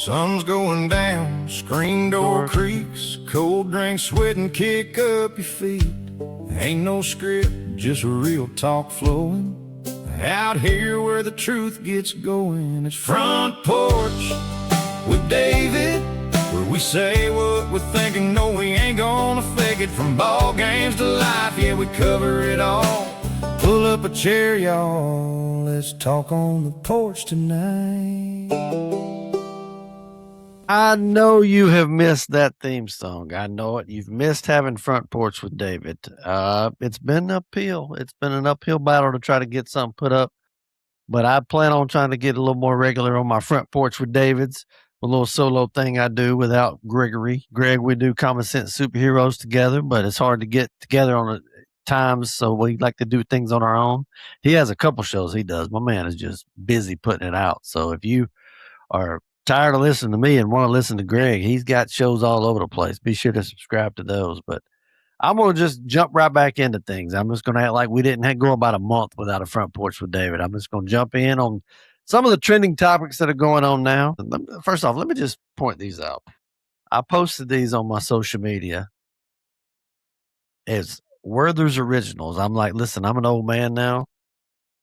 Sun's going down, screen door creaks, cold drink, sweat and kick up your feet. Ain't no script, just real talk flowing. Out here where the truth gets going. It's Front Porch with David, where we say what we're thinking. No, we ain't gonna fake it. From ball games to life, yeah, we cover it all. Pull up a chair, y'all, let's talk on the porch tonight. I know you have missed that theme song. I know it. You've missed having Front Porch with David. It's been uphill. It's been an uphill battle to try to get something put up, but I plan on trying to get a little more regular on my Front Porch with David's, a little solo thing I do without Gregory. Greg, we do Common Sense Superheroes together, but it's hard to get together on times, so we like to do things on our own. He has a couple shows he does. My man is just busy putting it out. So if you are tired of listening to me and want to listen to Greg, he's got shows all over the place. Be sure to subscribe to those. But I'm going to just jump right back into things. I'm just going to act like we didn't go about a month without a Front Porch with David. I'm just going to jump in on some of the trending topics that are going on now. First off, let me just point these out. I posted these on my social media as Werther's Originals. I'm like, listen, I'm an old man now.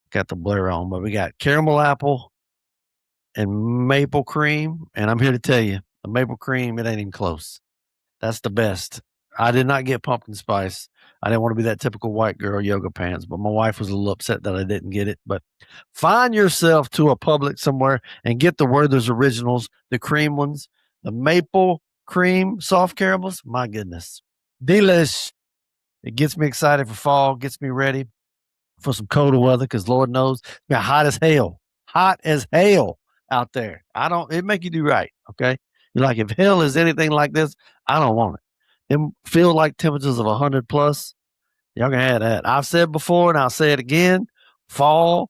Got the blur on, but we got caramel apple and maple cream. And I'm here to tell you, the maple cream, it ain't even close. That's the best. I did not get pumpkin spice. I didn't want to be that typical white girl yoga pants, but my wife was a little upset that I didn't get it. But find yourself to a Publix somewhere and get the Werther's Originals, the cream ones, the maple cream soft caramels. My goodness. Delish. It gets me excited for fall, gets me ready for some colder weather, because Lord knows it's been hot as hell out there. It make you do right. Okay. You're like, if hell is anything like this, I don't want it. Them feel like temperatures of 100 plus. Y'all can have that. I've said before, and I'll say it again. Fall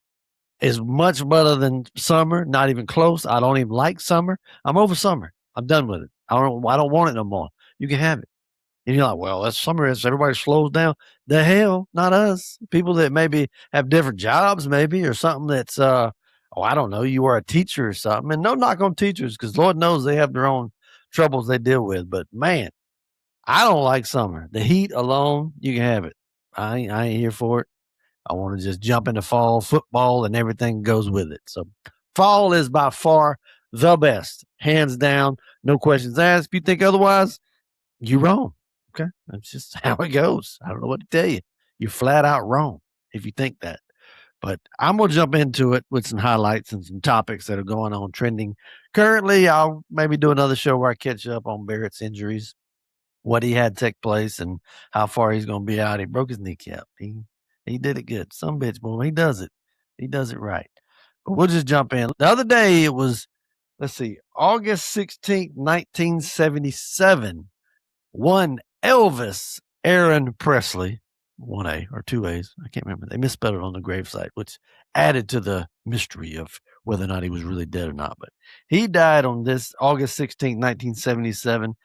is much better than summer. Not even close. I don't even like summer. I'm over summer. I'm done with it. I don't want it no more. You can have it. And you're like, well, that's summer. Everybody slows down. The hell, not us. People that maybe have different jobs, maybe, or something that's, I don't know, you are a teacher or something. And no knock on teachers, because Lord knows they have their own troubles they deal with. But man, I don't like summer. The heat alone, you can have it. I ain't here for it. I want to just jump into fall football and everything goes with it. So fall is by far the best, hands down, no questions asked. If you think otherwise, you're wrong. Okay. That's just how it goes. I don't know what to tell you. You're flat out wrong if you think that. But I'm going to jump into it with some highlights and some topics that are going on trending. Currently, I'll maybe do another show where I catch up on Barrett's injuries, what he had take place, and how far he's going to be out. He broke his kneecap. He did it good. Some bitch, boy, he does it. He does it right. But we'll just jump in. The other day, it was, August 16th, 1977, one Elvis Aaron Presley, 1A or 2As, I can't remember. They misspelled it on the gravesite, which added to the mystery of whether or not he was really dead or not. But he died on this August 16th, 1977,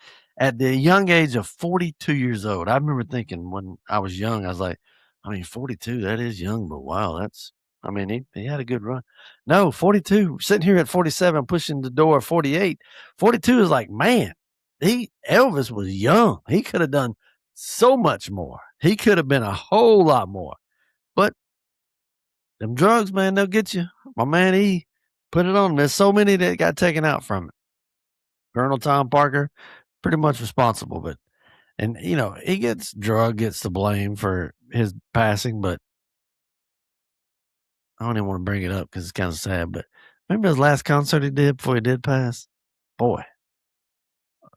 at the young age of 42 years old. I remember thinking when I was young, I was like, 42, that is young, but wow, he had a good run. No, 42, sitting here at 47, pushing the door of 48. 42 is like, man, Elvis was young. He could have done so much more. He could have been a whole lot more. But them drugs, man, they'll get you. My man, he put it on. There's so many that got taken out from it. Colonel Tom Parker, pretty much responsible. He gets the blame for his passing, but I don't even want to bring it up because it's kind of sad. But remember his last concert he did before he did pass? Boy.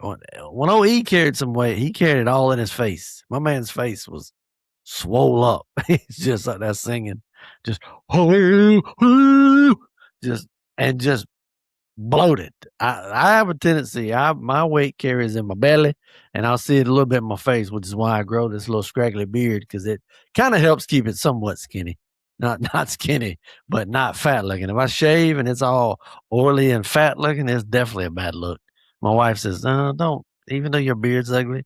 When he carried some weight, he carried it all in his face. My man's face was swole up. He's just like that singing, just bloated. I have a tendency. My weight carries in my belly, and I'll see it a little bit in my face, which is why I grow this little scraggly beard, because it kind of helps keep it somewhat skinny. Not skinny, but not fat looking. If I shave and it's all oily and fat looking, it's definitely a bad look. My wife says, don't, even though your beard's ugly,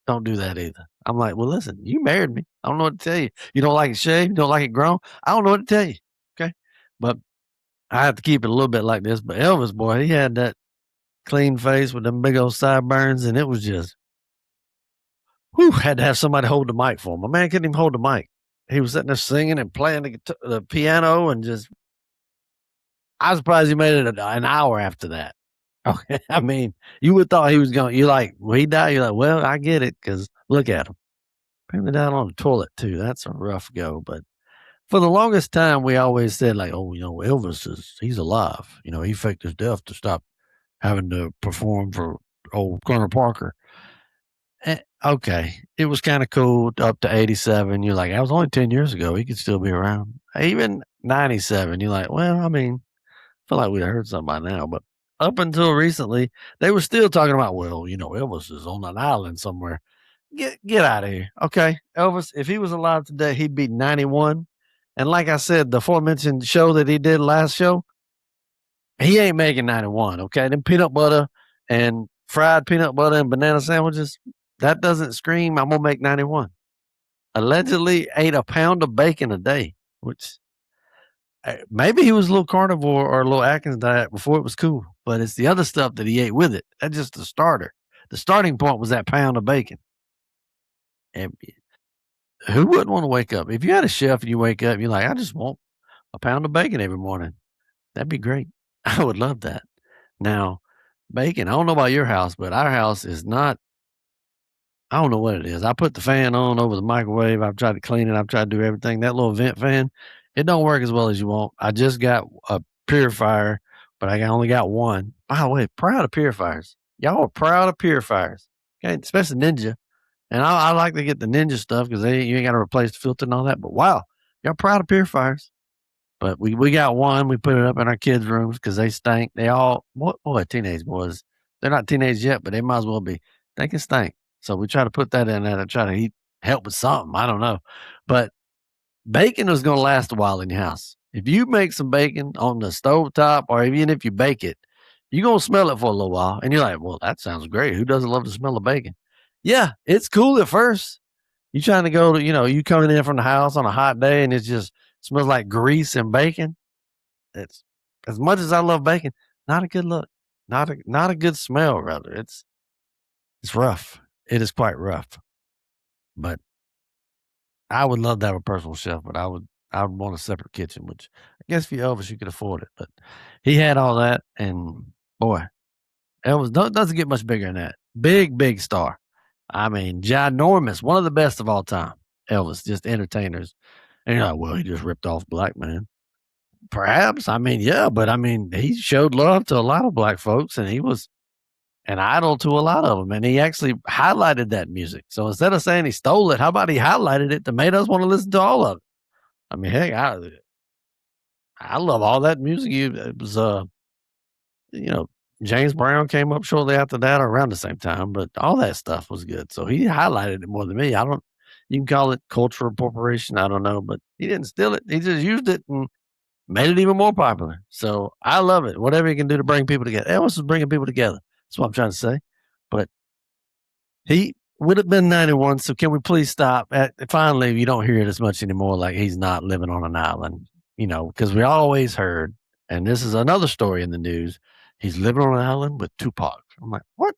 don't do that either. I'm like, well, listen, you married me. I don't know what to tell you. You don't like it shaved? You don't like it grown? I don't know what to tell you. Okay. But I have to keep it a little bit like this. But Elvis, boy, he had that clean face with them big old sideburns, and it was just, whew, had to have somebody hold the mic for him. My man couldn't even hold the mic. He was sitting there singing and playing the piano, and just, I was surprised he made it an hour after that. Okay, I mean, you would thought he was going. You're like, well, he died. You're like, well, I get it, because look at him. Apparently down on the toilet too. That's a rough go. But for the longest time, we always said like, oh, Elvis he's alive. He faked his death to stop having to perform for old Colonel Parker. Okay, it was kind of cool up to 87. You're like, that was only 10 years ago. He could still be around. Even 97, you're like, well, I mean, I feel like we'd have heard something by now. But up until recently, they were still talking about, well, Elvis is on an island somewhere. Get out of here. Okay, Elvis, if he was alive today, he'd be 91. And like I said, the aforementioned show that he did last show, he ain't making 91. Okay, them peanut butter and fried peanut butter and banana sandwiches, that doesn't scream I'm gonna make 91. Allegedly ate a pound of bacon a day, which maybe he was a little carnivore or a little Atkins diet before it was cool, but it's the other stuff that he ate with it. That's just the starter. The starting point was that pound of bacon. And who wouldn't want to wake up? If you had a chef and you wake up, you're like, I just want a pound of bacon every morning. That'd be great. I would love that. Now, bacon, I don't know about your house, but our house is not, I don't know what it is. I put the fan on over the microwave. I've tried to clean it. I've tried to do everything. That little vent fan, it don't work as well as you want. I just got a purifier, but I only got one. By the way, proud of purifiers. Y'all are proud of purifiers. Okay, especially Ninja. And I like to get the Ninja stuff because you ain't got to replace the filter and all that. But wow, y'all proud of purifiers. But we got one. We put it up in our kids' rooms because they stink. They all, boy, teenage boys. They're not teenage yet, but they might as well be. They can stink. So we try to put that in there to try to help with something. I don't know. But bacon is going to last a while in your house. If you make some bacon on the stovetop, or even if you bake it, you're going to smell it for a little while. And you're like, well, that sounds great. Who doesn't love the smell of bacon? Yeah, it's cool at first. You trying to go to, you coming in from the house on a hot day and it just smells like grease and bacon. It's, as much as I love bacon, not a good look. Not a good smell, rather. It's rough. It is quite rough. But I would love to have a personal chef, but I would want a separate kitchen, which I guess for Elvis you could afford it. But he had all that, and boy, Elvis doesn't get much bigger than that. Big star. I mean, ginormous, one of the best of all time. Elvis, just entertainers. And you're like, well, he just ripped off black man. Perhaps. I mean, yeah, but I mean, he showed love to a lot of black folks, and he was an idol to a lot of them. And he actually highlighted that music. So instead of saying he stole it, how about he highlighted it to make us want to listen to all of it? I mean, heck, I love all that music. It was, James Brown came up shortly after that or around the same time, but all that stuff was good. So he highlighted it more than me. You can call it cultural appropriation. I don't know, but he didn't steal it. He just used it and made it even more popular. So I love it. Whatever he can do to bring people together. Elvis is bringing people together. That's what I'm trying to say. But he would have been 91. So can we please stop? Finally, you don't hear it as much anymore. Like he's not living on an island, because we always heard, and this is another story in the news. He's living on an island with Tupac. I'm like, what?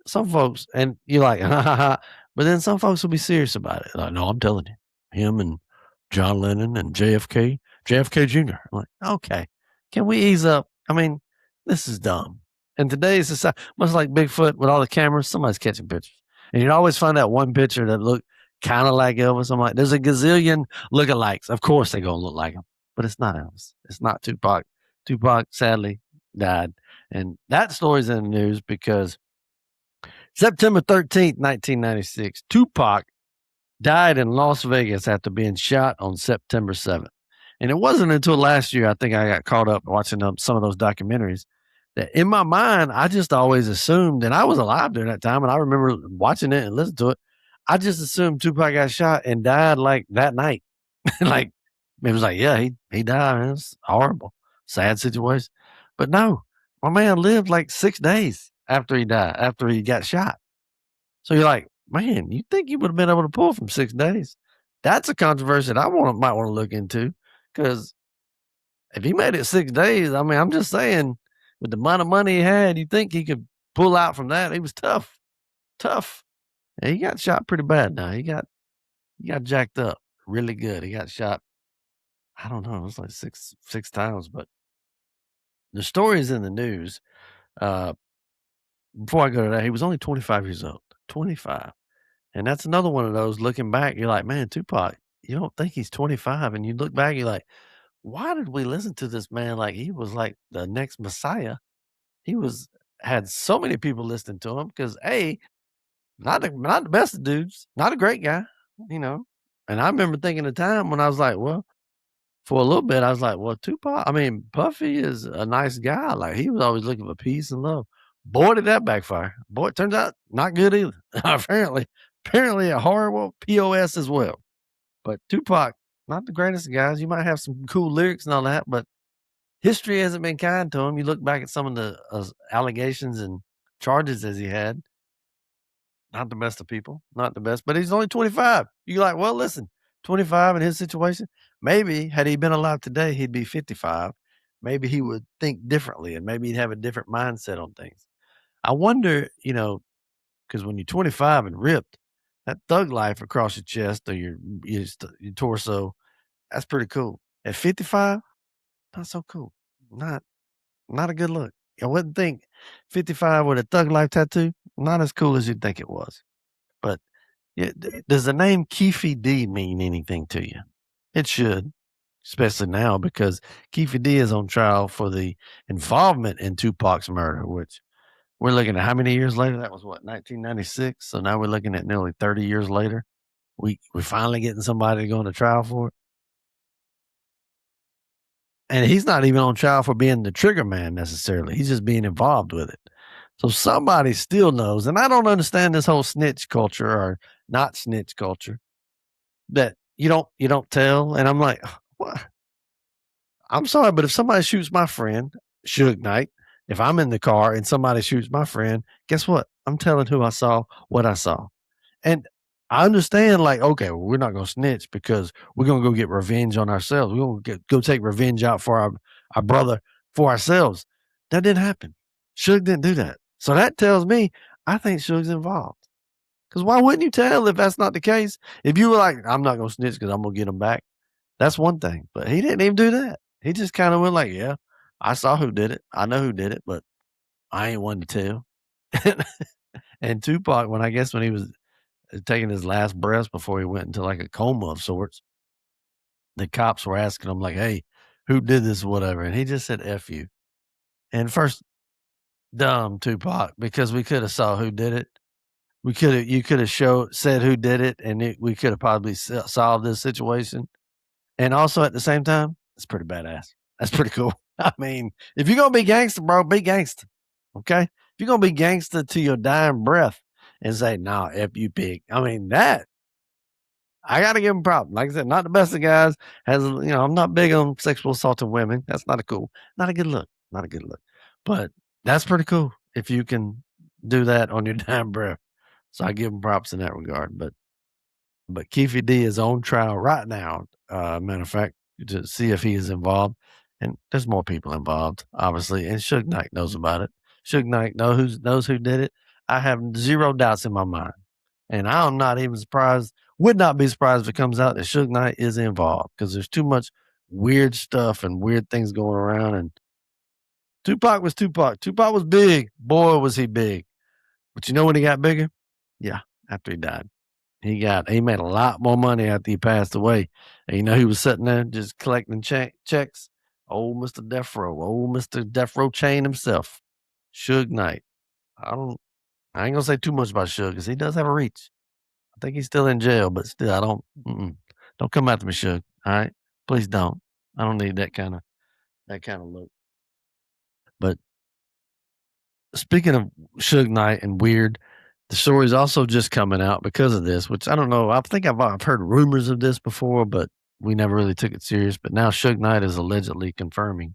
Some folks, and you're like, ha, ha, ha. But then some folks will be serious about it. Like, no, I'm telling you, him and John Lennon and JFK Jr. I'm like, okay, can we ease up? I mean, this is dumb. And today's society, much like Bigfoot with all the cameras, somebody's catching pictures. And you'd always find that one picture that looked kind of like Elvis. I'm like, there's a gazillion lookalikes. Of course they're going to look like him, but it's not Elvis. It's not Tupac. Tupac sadly died. And that story's in the news because September 13th, 1996, Tupac died in Las Vegas after being shot on September 7th. And it wasn't until last year, I think I got caught up watching some of those documentaries, that in my mind, I just always assumed, and I was alive during that time, and I remember watching it and listening to it, I just assumed Tupac got shot and died like that night. Like, it was like, yeah, he died. Man. It's horrible. Sad situation. But no, my man lived like 6 days after he died, after he got shot. So you're like, man, you think you would have been able to pull from 6 days? That's a controversy that I might want to look into, because if he made it 6 days, I mean, I'm just saying, with the amount of money he had, you'd think he could pull out from that. He was tough, tough. And he got shot pretty bad now. He got jacked up really good. He got shot, I don't know, it was like six times, but the story is in the news. Before I go to that, he was only 25 years old. 25. And that's another one of those looking back, you're like, man, Tupac, you don't think he's 25. And you look back, you're like, why did we listen to this man like he was like the next Messiah? He had so many people listening to him because not the best of dudes, not a great guy, you know. And I remember thinking a time when I was like, well, for a little bit, I was like, well, Puffy is a nice guy. Like he was always looking for peace and love. Boy, did that backfire. Boy, it turns out not good either. apparently a horrible POS as well. But Tupac, not the greatest of guys. You might have some cool lyrics and all that, but history hasn't been kind to him. You look back at some of the allegations and charges as he had. Not the best of people, not the best, but he's only 25. You're like, well, listen, 25 in his situation, maybe had he been alive today, he'd be 55. Maybe he would think differently and maybe he'd have a different mindset on things. I wonder, because when you're 25 and ripped, that thug life across your chest or your torso, that's pretty cool. At 55, not so cool. Not a good look. I wouldn't think 55 with a thug life tattoo, not as cool as you'd think it was. But does the name Keefe D mean anything to you? It should, especially now because Keefe D is on trial for the involvement in Tupac's murder, which we're looking at how many years later? That was what, 1996? So now we're looking at nearly 30 years later. We're finally getting somebody to go into trial for it. And he's not even on trial for being the trigger man necessarily. He's just being involved with it. So somebody still knows. And I don't understand this whole snitch culture or not snitch culture that you don't tell. And I'm like, what? I'm sorry, but if somebody shoots my friend, Suge Knight, if I'm in the car and somebody shoots my friend, guess what? I'm telling who I saw, what I saw. And I understand, like, okay, well, we're not going to snitch because we're going to go get revenge on ourselves. We're going to go take revenge out for our brother for ourselves. That didn't happen. Suge didn't do that. So that tells me I think Suge's involved. Because why wouldn't you tell if that's not the case? If you were like, I'm not going to snitch because I'm going to get him back, that's one thing. But he didn't even do that. He just kind of went like, yeah, I saw who did it. I know who did it, but I ain't one to tell. And Tupac, when he was taking his last breaths before he went into like a coma of sorts, the cops were asking him like, hey, who did this or whatever? And he just said, F you. And first, dumb Tupac, because we could have saw who did it. You could have said who did it, and we could have probably solved this situation. And also at the same time, it's pretty badass. That's pretty cool. I mean, if you're going to be gangster, bro, be gangster. Okay? If you're going to be gangster to your dying breath and say, nah, F you pig. I mean, that, I got to give him props. Like I said, not the best of guys. I'm not big on sexual assault of women. That's not not a good look. Not a good look. But that's pretty cool if you can do that on your dying breath. So I give him props in that regard. But Keefe D is on trial right now. Matter of fact, to see if he is involved. And there's more people involved, obviously. And Suge Knight knows about it. Suge Knight knows who did it. I have zero doubts in my mind. And I'm not even surprised, would not be surprised if it comes out that Suge Knight is involved because there's too much weird stuff and weird things going around. And Tupac was Tupac. Tupac was big. Boy, was he big. But you know when he got bigger? Yeah, after he died. He made a lot more money after he passed away. And he was sitting there just collecting checks. Old Mr. Death Row Chain himself, Suge Knight. I ain't gonna say too much about Suge because he does have a reach. I think he's still in jail, but still, don't come after me, Suge. All right, please don't. I don't need that kind of look. But speaking of Suge Knight and weird, the story's also just coming out because of this, which I don't know. I think I've heard rumors of this before, but we never really took it serious. But now Suge Knight is allegedly confirming,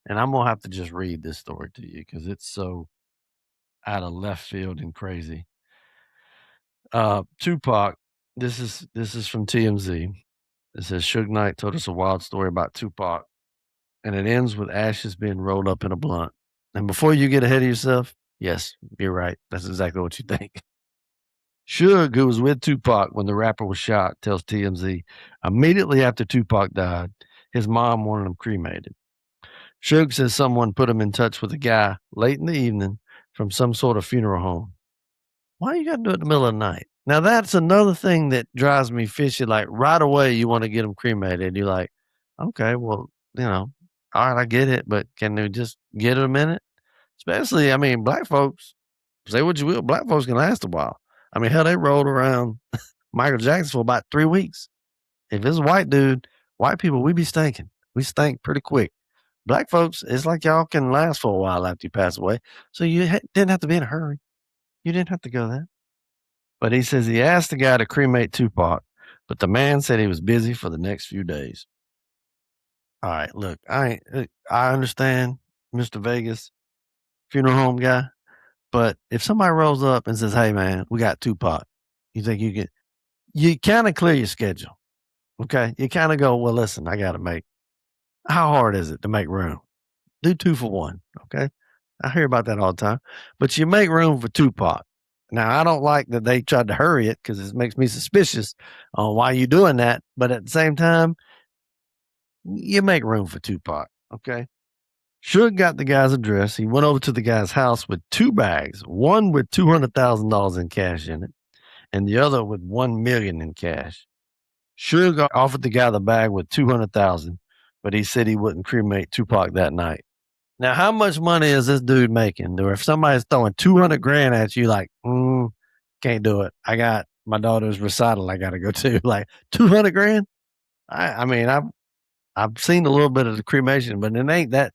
and I'm gonna have to just read this story to you because it's so out of left field and crazy. Tupac. This is from TMZ. It says Suge Knight told us a wild story about Tupac, and it ends with ashes being rolled up in a blunt. And before you get ahead of yourself, yes, you're right. That's exactly what you think. Suge, who was with Tupac when the rapper was shot, tells TMZ immediately after Tupac died, his mom wanted him cremated. Suge says someone put him in touch with a guy late in the evening from some sort of funeral home. Why you got to do it in the middle of the night? Now, that's another thing that drives me fishy. Like, right away, you want to get him cremated. You're like, okay, well, all right, I get it, but can we just get it a minute? Especially, I mean, black folks, say what you will, black folks can last a while. I mean, hell, they rolled around Michael Jackson for about 3 weeks. If it's a white dude, white people, we be stinking. We stink pretty quick. Black folks, it's like y'all can last for a while after you pass away. So you didn't have to be in a hurry. You didn't have to go there. But he says he asked the guy to cremate Tupac, but the man said he was busy for the next few days. All right, look, I understand, Mr. Vegas, funeral home guy, but if somebody rolls up and says, "Hey, man, we got Tupac," you think you kind of clear your schedule, okay? You kind of go, "Well, listen, I got to make. How hard is it to make room? Do 2 for 1, okay?" I hear about that all the time, but you make room for Tupac. Now, I don't like that they tried to hurry it because it makes me suspicious on why you doing that. But at the same time, you make room for Tupac, okay? Suge got the guy's address. He went over to the guy's house with 2 bags, one with $200,000 in cash in it, and the other with $1 million in cash. Suge offered the guy the bag with $200,000, but he said he wouldn't cremate Tupac that night. Now, how much money is this dude making? Or if somebody's throwing 200 grand at you, like, can't do it. I got my daughter's recital I got to go to. Like 200 grand. I mean, I've seen a little bit of the cremation, but it ain't that.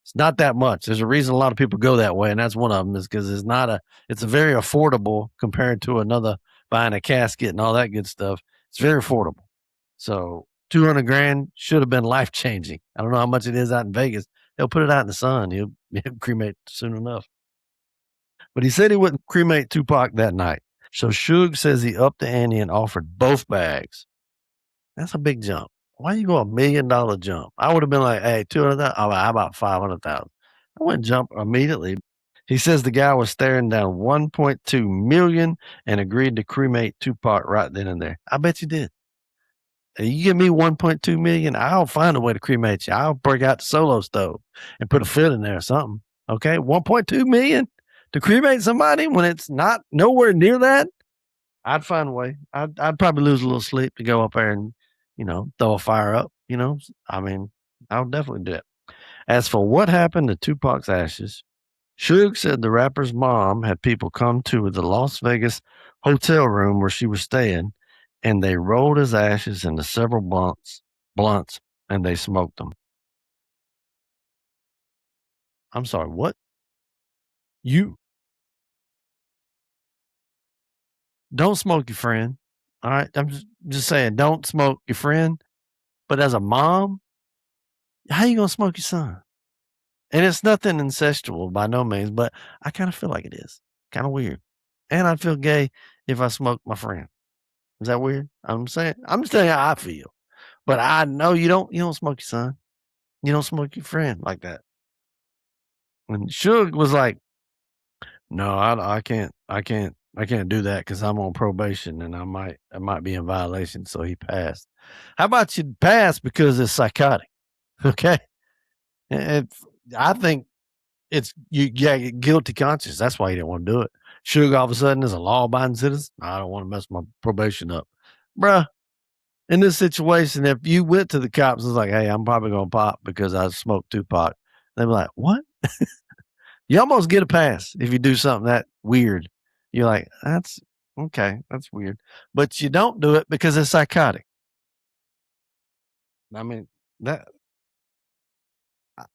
It's not that much. There's a reason a lot of people go that way, and that's one of them is because it's a very affordable compared to another buying a casket and all that good stuff. It's very affordable. So 200 grand should have been life changing. I don't know how much it is out in Vegas. They'll put it out in the sun. He'll cremate soon enough. But he said he wouldn't cremate Tupac that night. So Suge says he upped the ante and offered both bags. That's a big jump. Why you go $1 million jump? I would have been like, hey, 200,000. How about 500,000? I wouldn't jump immediately. He says the guy was staring down 1.2 million and agreed to cremate Tupac right then and there. I bet you did. You give me 1.2 million, I'll find a way to cremate you. I'll break out the solo stove and put a foot in there or something. Okay, 1.2 million to cremate somebody when it's not nowhere near that. I'd find a way. I'd probably lose a little sleep to go up there and throw a fire up. I mean, I'll definitely do it. As for what happened to Tupac's ashes, Suge said the rapper's mom had people come to the Las Vegas hotel room where she was staying, and they rolled his ashes into several blunts, and they smoked them. I'm sorry, what? You don't smoke your friend. All right. I'm just saying, don't smoke your friend. But as a mom, how you gonna smoke your son? And it's nothing incestual by no means, but I kind of feel like it is. Kind of weird. And I'd feel gay if I smoked my friend. Is that weird? I'm just telling you how I feel. But I know you don't smoke your son. You don't smoke your friend like that. And Suge was like, no, I can't do that because I'm on probation and I might be in violation. So he passed. How about you pass because it's psychotic? Okay. I think you get guilty conscience. That's why he didn't want to do it. Suge all of a sudden is a law abiding citizen. I don't want to mess my probation up. Bruh, in this situation, if you went to the cops and was like, hey, I'm probably gonna pop because I smoked Tupac, they'd be like, what? You almost get a pass if you do something that weird. You're like, that's okay, that's weird. But you don't do it because it's psychotic. I mean, that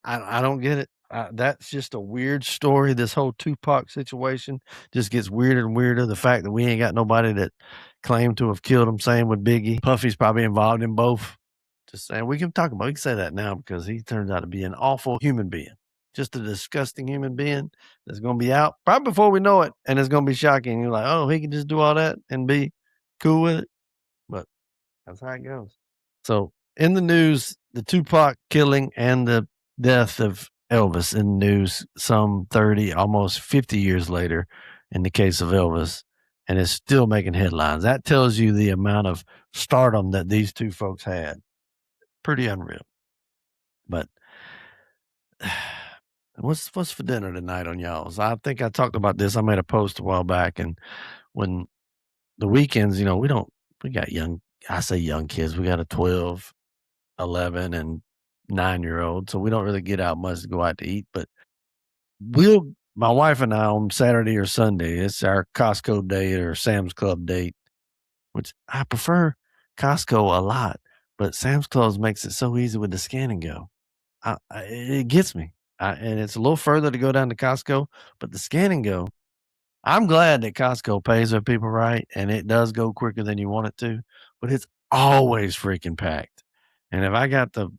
I don't get it. That's just a weird story. This whole Tupac situation just gets weirder and weirder. The fact that we ain't got nobody that claimed to have killed him. Same with Biggie. Puffy's probably involved in both. Just saying, we can say that now because he turns out to be an awful human being. Just a disgusting human being that's going to be out probably before we know it. And it's going to be shocking. You're like, oh, he can just do all that and be cool with it. But that's how it goes. So in the news, the Tupac killing and the death of Elvis in the news some 30, almost 50 years later in the case of Elvis, and it's still making headlines. That tells you the amount of stardom that these two folks had. Pretty unreal. But what's for dinner tonight on y'all's? I think I talked about this. I made a post a while back, and when the weekends, we got I say young kids, we got a 12, 11, and 9-year-old, so we don't really get out much to go out to eat, but my wife and I on Saturday or Sunday, it's our Costco date or Sam's Club date, which I prefer Costco a lot, but Sam's Club makes it so easy with the scan and go. It gets me. And it's a little further to go down to Costco, but the scan and go, I'm glad that Costco pays their people right, and it does go quicker than you want it to, but it's always freaking packed. And if I got a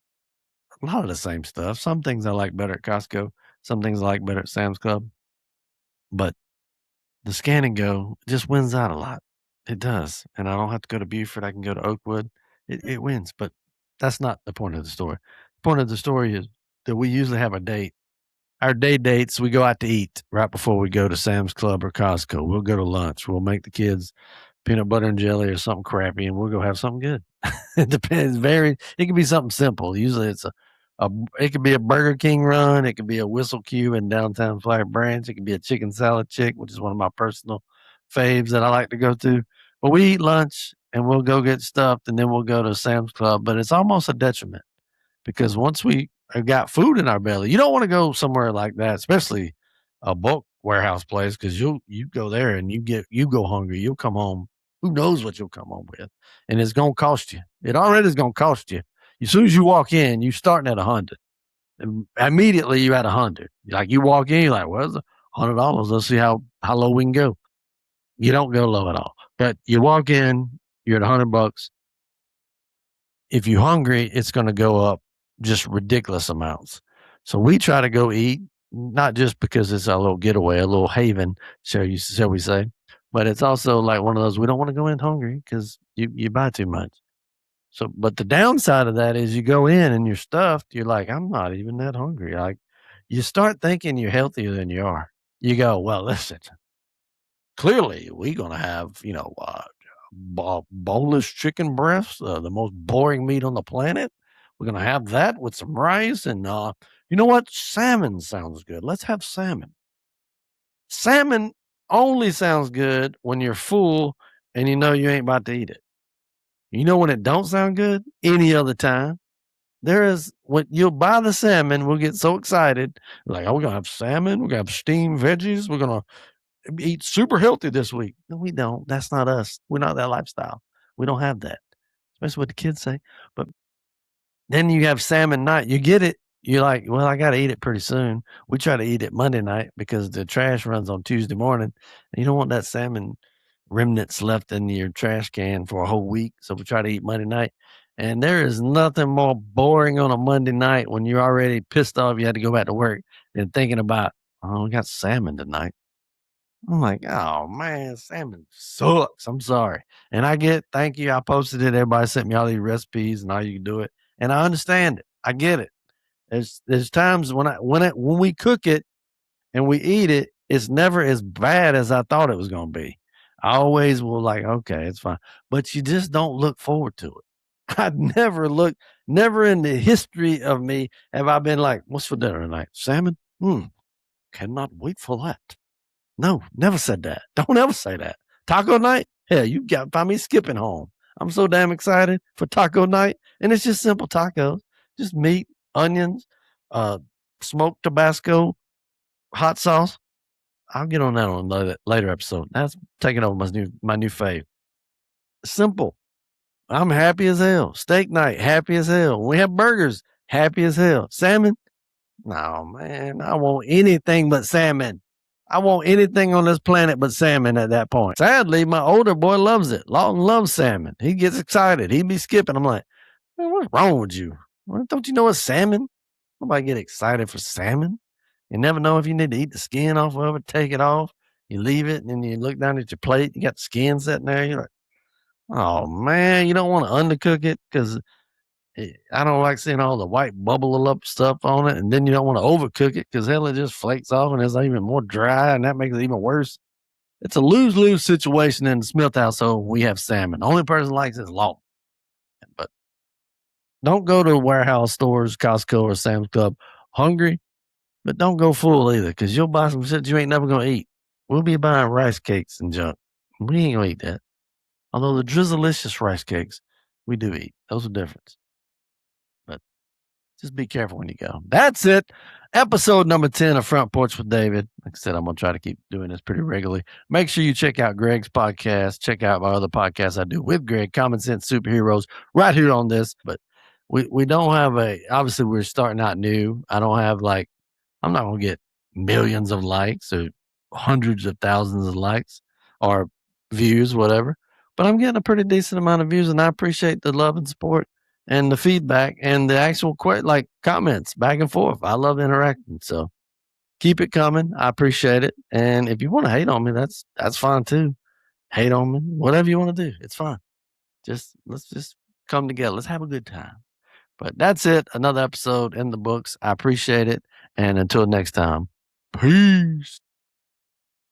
lot of the same stuff, some things I like better at Costco, some things I like better at Sam's Club, but the scan and go just wins out a lot. It does. And I don't have to go to Buford. I can go to Oakwood. It wins, but that's not the point of the story. The point of the story is that we usually have a date. Our day dates, we go out to eat right before we go to Sam's Club or Costco. We'll go to lunch. We'll make the kids peanut butter and jelly or something crappy, and we'll go have something good. It depends. It can be something simple. Usually it's it could be a Burger King run. It could be a Whistle Q in downtown Flagler Branch. It could be a chicken salad chick, which is one of my personal faves that I like to go to. But we eat lunch and we'll go get stuffed, and then we'll go to Sam's Club. But it's almost a detriment because once we have got food in our belly, you don't want to go somewhere like that, especially a bulk warehouse place, because you go there and you go hungry. You'll come home. Who knows what you'll come home with? And it's going to cost you. It already is going to cost you. As soon as you walk in, you're starting at 100. And immediately you're at 100. Like you walk in, you're like, well, it's $100. Let's see how low we can go. You don't go low at all. But you walk in, you're at $100. If you're hungry, it's going to go up just ridiculous amounts. So we try to go eat, not just because it's a little getaway, a little haven, shall we say, but it's also like one of those, we don't want to go in hungry because you buy too much. So, but the downside of that is you go in and you're stuffed. You're like, I'm not even that hungry. Like, you start thinking you're healthier than you are. You go, well, listen, clearly we're going to have, boneless chicken breasts, the most boring meat on the planet. We're going to have that with some rice. And you know what? Salmon sounds good. Let's have salmon. Salmon only sounds good when you're full and you know you ain't about to eat it. You know when it don't sound good? Any other time. There is, when you'll buy the salmon, we'll get so excited. Like, oh, we're going to have salmon. We're going to have steamed veggies. We're going to eat super healthy this week. No, we don't. That's not us. We're not that lifestyle. We don't have that. Especially what the kids say. But then you have salmon night. You get it. You're like, well, I got to eat it pretty soon. We try to eat it Monday night because the trash runs on Tuesday morning. And you don't want that salmon remnants left in your trash can for a whole week. So we try to eat Monday night. And there is nothing more boring on a Monday night when you're already pissed off you had to go back to work than thinking about, oh, we got salmon tonight. I'm like, oh man, salmon sucks. I'm sorry. And thank you. I posted it. Everybody sent me all these recipes and how you can do it. And I understand it. I get it. There's times when we cook it and we eat it, it's never as bad as I thought it was going to be. I always will like, okay, it's fine. But you just don't look forward to it. Never in the history of me have I been like, what's for dinner tonight? Salmon? Cannot wait for that. No, never said that. Don't ever say that. Taco night? Hell, you got find me skipping home. I'm so damn excited for taco night. And it's just simple tacos. Just meat, onions, smoked Tabasco, hot sauce. I'll get on that on a later episode. That's taking over my new fave. Simple. I'm happy as hell. Steak night, happy as hell. We have burgers, happy as hell. Salmon? No, man. I want anything but salmon. I want anything on this planet but salmon at that point. Sadly, my older boy loves it. Lawton loves salmon. He gets excited. He'd be skipping. I'm like, man, what's wrong with you? Don't you know it's salmon? Nobody get excited for salmon. You never know if you need to eat the skin off of it, take it off. You leave it, and then you look down at your plate. You got the skin sitting there. You're like, oh, man, you don't want to undercook it because I don't like seeing all the white bubble up stuff on it, and then you don't want to overcook it because hell, it just flakes off and it's even more dry, and that makes it even worse. It's a lose-lose situation in the Smith household. We have salmon. The only person who likes it is Law. But don't go to warehouse stores, Costco or Sam's Club hungry, but don't go full either because you'll buy some shit you ain't never going to eat. We'll be buying rice cakes and junk. We ain't going to eat that. Although the drizzleicious rice cakes, we do eat. Those are different. But just be careful when you go. That's it. Episode number 10 of Front Porch with David. Like I said, I'm going to try to keep doing this pretty regularly. Make sure you check out Greg's podcast. Check out my other podcasts I do with Greg, Common Sense Superheroes, right here on this. But we don't have obviously we're starting out new. I don't have I'm not going to get millions of likes or hundreds of thousands of likes or views, whatever. But I'm getting a pretty decent amount of views, and I appreciate the love and support and the feedback and the actual comments back and forth. I love interacting, so keep it coming. I appreciate it. And if you want to hate on me, that's fine too. Hate on me, whatever you want to do, it's fine. Let's just come together. Let's have a good time. But that's it. Another episode in the books. I appreciate it. And until next time, peace.